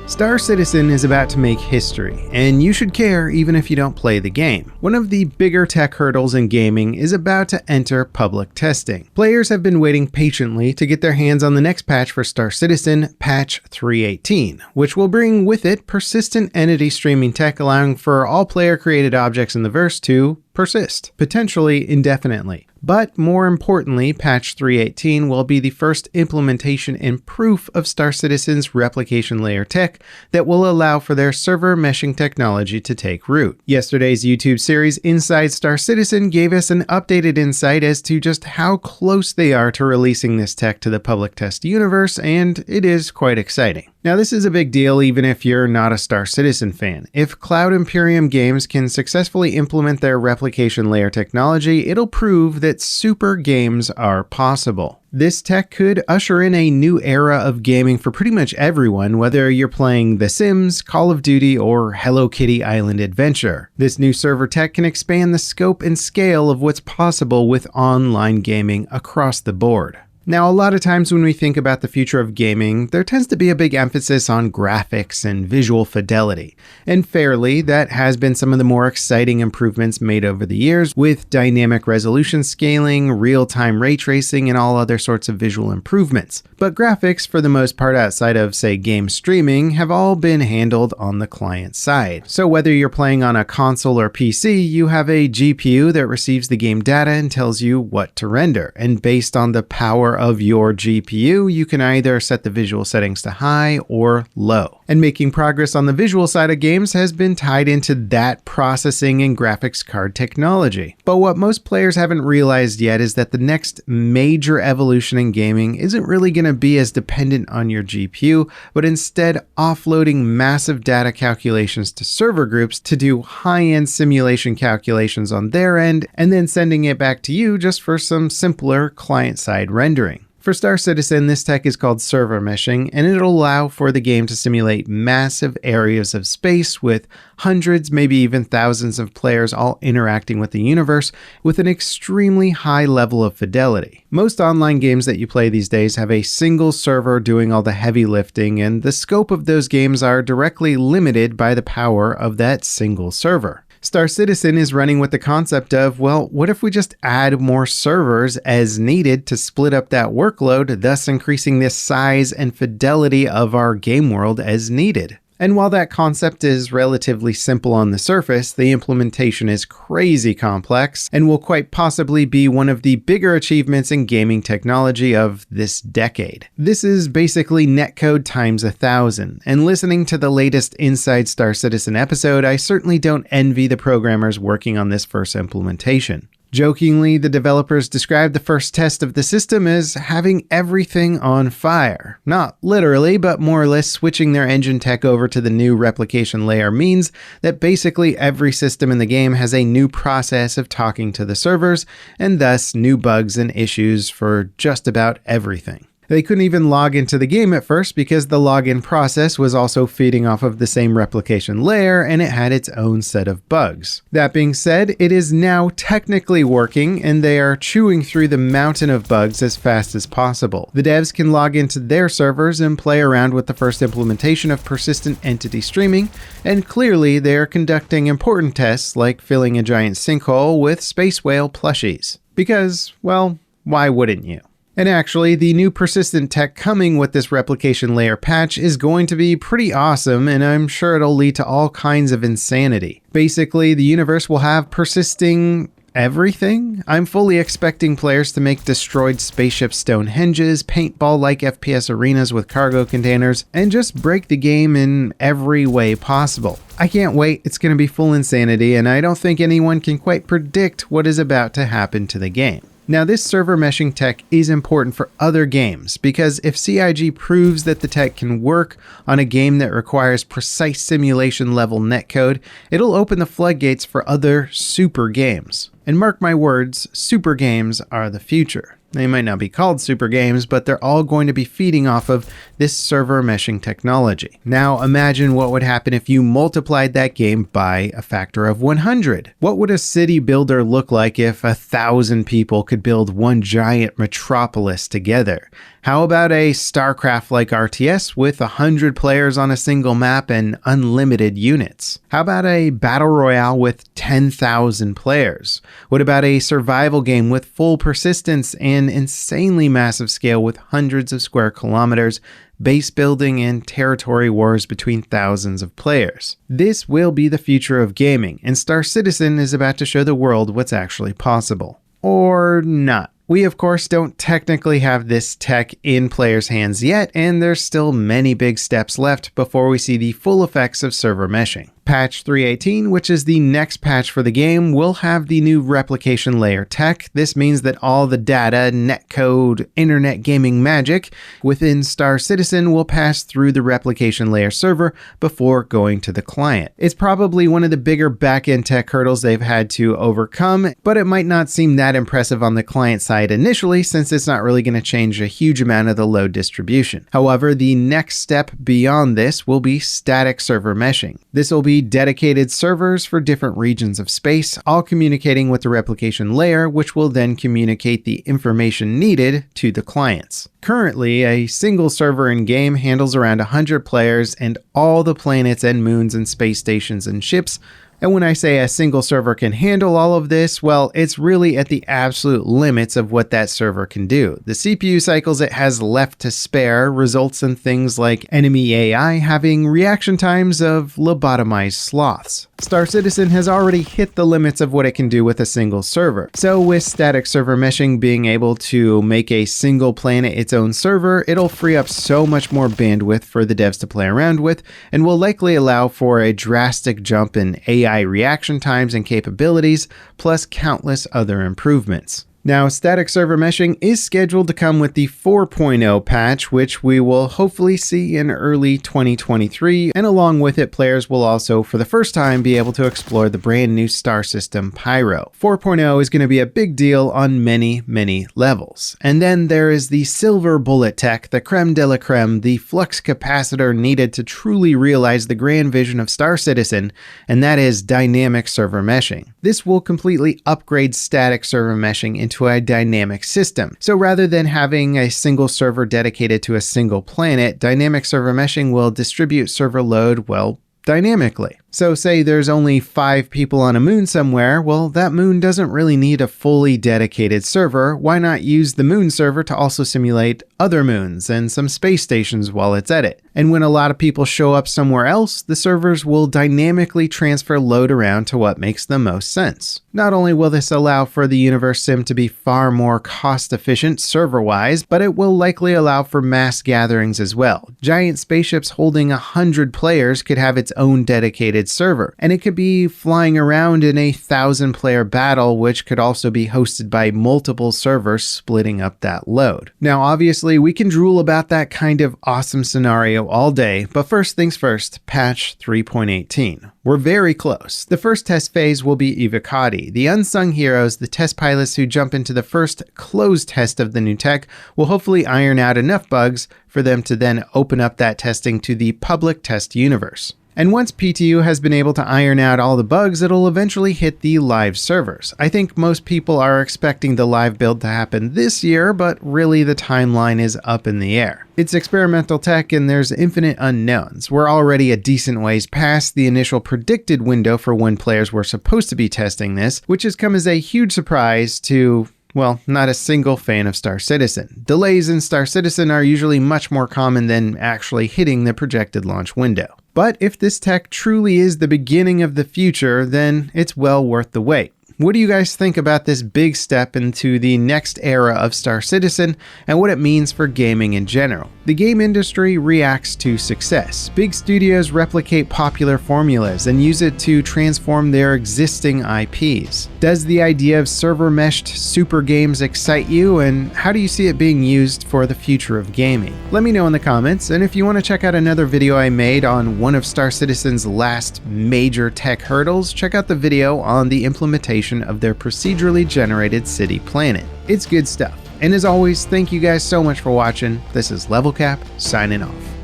Star Citizen is about to make history, and you should care even if you don't play the game. One of the bigger tech hurdles in gaming is about to enter public testing. Players have been waiting patiently to get their hands on the next patch for Star Citizen, patch 3.18, which will bring with it persistent entity streaming tech allowing for all player-created objects in the verse to persist, potentially indefinitely. But more importantly, patch 3.18 will be the first implementation and proof of Star Citizen's replication layer tech that will allow for their server meshing technology to take root. Yesterday's YouTube series Inside Star Citizen gave us an updated insight as to just how close they are to releasing this tech to the public test universe, and it is quite exciting. Now, this is a big deal even if you're not a Star Citizen fan. If Cloud Imperium Games can successfully implement their replication layer technology, it'll prove that super games are possible. This tech could usher in a new era of gaming for pretty much everyone, whether you're playing The Sims, Call of Duty, or Hello Kitty Island Adventure. This new server tech can expand the scope and scale of what's possible with online gaming across the board. Now, a lot of times when we think about the future of gaming, there tends to be a big emphasis on graphics and visual fidelity. And fairly, that has been some of the more exciting improvements made over the years with dynamic resolution scaling, real-time ray tracing, and all other sorts of visual improvements. But graphics, for the most part outside of, say, game streaming, have all been handled on the client side. So whether you're playing on a console or PC, you have a GPU that receives the game data and tells you what to render. And based on the power of your GPU, you can either set the visual settings to high or low. And making progress on the visual side of games has been tied into that processing and graphics card technology. But what most players haven't realized yet is that the next major evolution in gaming isn't really going to be as dependent on your GPU, but instead offloading massive data calculations to server groups to do high-end simulation calculations on their end, and then sending it back to you just for some simpler client-side rendering. For Star Citizen, this tech is called server meshing, and it'll allow for the game to simulate massive areas of space with hundreds, maybe even thousands of players all interacting with the universe with an extremely high level of fidelity. Most online games that you play these days have a single server doing all the heavy lifting, and the scope of those games are directly limited by the power of that single server. Star Citizen is running with the concept of, well, what if we just add more servers as needed to split up that workload, thus increasing the size and fidelity of our game world as needed? And while that concept is relatively simple on the surface, the implementation is crazy complex and will quite possibly be one of the bigger achievements in gaming technology of this decade. This is basically netcode times 1,000, and listening to the latest Inside Star Citizen episode, I certainly don't envy the programmers working on this first implementation. Jokingly, the developers described the first test of the system as having everything on fire. Not literally, but more or less switching their engine tech over to the new replication layer means that basically every system in the game has a new process of talking to the servers, and thus new bugs and issues for just about everything. They couldn't even log into the game at first because the login process was also feeding off of the same replication layer and it had its own set of bugs. That being said, it is now technically working and they are chewing through the mountain of bugs as fast as possible. The devs can log into their servers and play around with the first implementation of persistent entity streaming, and clearly they are conducting important tests like filling a giant sinkhole with space whale plushies. Because, well, why wouldn't you? And actually, the new persistent tech coming with this replication layer patch is going to be pretty awesome, and I'm sure it'll lead to all kinds of insanity. Basically, the universe will have persisting everything. I'm fully expecting players to make destroyed spaceship Stonehenges, paintball-like FPS arenas with cargo containers, and just break the game in every way possible. I can't wait, it's going to be full insanity, and I don't think anyone can quite predict what is about to happen to the game. Now, this server meshing tech is important for other games because if CIG proves that the tech can work on a game that requires precise simulation level netcode, it'll open the floodgates for other super games. And mark my words, super games are the future. They might not be called super games, but they're all going to be feeding off of this server meshing technology. Now imagine what would happen if you multiplied that game by a factor of 100. What would a city builder look like if 1,000 people could build one giant metropolis together? How about a StarCraft-like RTS with 100 players on a single map and unlimited units? How about a Battle Royale with 10,000 players? What about a survival game with full persistence and insanely massive scale with hundreds of square kilometers, base building, and territory wars between thousands of players? This will be the future of gaming, and Star Citizen is about to show the world what's actually possible. Or not. We of course don't technically have this tech in players' hands yet, and there's still many big steps left before we see the full effects of server meshing. Patch 3.18, which is the next patch for the game, will have the new replication layer tech. This means that all the data, netcode, internet gaming magic within Star Citizen will pass through the replication layer server before going to the client. It's probably one of the bigger backend tech hurdles they've had to overcome, but it might not seem that impressive on the client side initially, since it's not really going to change a huge amount of the load distribution. However, the next step beyond this will be static server meshing. This will be dedicated servers for different regions of space, all communicating with the replication layer, which will then communicate the information needed to the clients. Currently, a single server in-game handles around 100 players and all the planets and moons and space stations and ships. And when I say a single server can handle all of this, well, it's really at the absolute limits of what that server can do. The CPU cycles it has left to spare results in things like enemy AI having reaction times of lobotomized sloths. Star Citizen has already hit the limits of what it can do with a single server. So with static server meshing being able to make a single planet its own server, it'll free up so much more bandwidth for the devs to play around with, and will likely allow for a drastic jump in AI reaction times and capabilities, plus countless other improvements. Now, static server meshing is scheduled to come with the 4.0 patch, which we will hopefully see in early 2023, and along with it, players will also, for the first time, be able to explore the brand new star system Pyro. 4.0 is going to be a big deal on many, many levels. And then there is the silver bullet tech, the creme de la creme, the flux capacitor needed to truly realize the grand vision of Star Citizen, and that is dynamic server meshing. This will completely upgrade static server meshing into a dynamic system. So rather than having a single server dedicated to a single planet, dynamic server meshing will distribute server load, well, dynamically. So say there's only 5 people on a moon somewhere, well, that moon doesn't really need a fully dedicated server. Why not use the moon server to also simulate other moons and some space stations while it's at it? And when a lot of people show up somewhere else, the servers will dynamically transfer load around to what makes the most sense. Not only will this allow for the universe sim to be far more cost efficient server-wise, but it will likely allow for mass gatherings as well. Giant spaceships holding 100 players could have its own dedicated server, and it could be flying around in a 1,000-player battle, which could also be hosted by multiple servers splitting up that load. Now, obviously, we can drool about that kind of awesome scenario all day, but first things first, patch 3.18. We're very close. The first test phase will be Evocati. The unsung heroes, the test pilots who jump into the first closed test of the new tech, will hopefully iron out enough bugs for them to then open up that testing to the public test universe. And once PTU has been able to iron out all the bugs, it'll eventually hit the live servers. I think most people are expecting the live build to happen this year, but really the timeline is up in the air. It's experimental tech and there's infinite unknowns. We're already a decent ways past the initial predicted window for when players were supposed to be testing this, which has come as a huge surprise to, well, not a single fan of Star Citizen. Delays in Star Citizen are usually much more common than actually hitting the projected launch window. But if this tech truly is the beginning of the future, then it's well worth the wait. What do you guys think about this big step into the next era of Star Citizen and what it means for gaming in general? The game industry reacts to success. Big studios replicate popular formulas and use it to transform their existing IPs. Does the idea of server-meshed super games excite you, and how do you see it being used for the future of gaming? Let me know in the comments, and if you want to check out another video I made on one of Star Citizen's last major tech hurdles, check out the video on the implementation of their procedurally generated city planet. It's good stuff. And as always, thank you guys so much for watching. This is LevelCap signing off.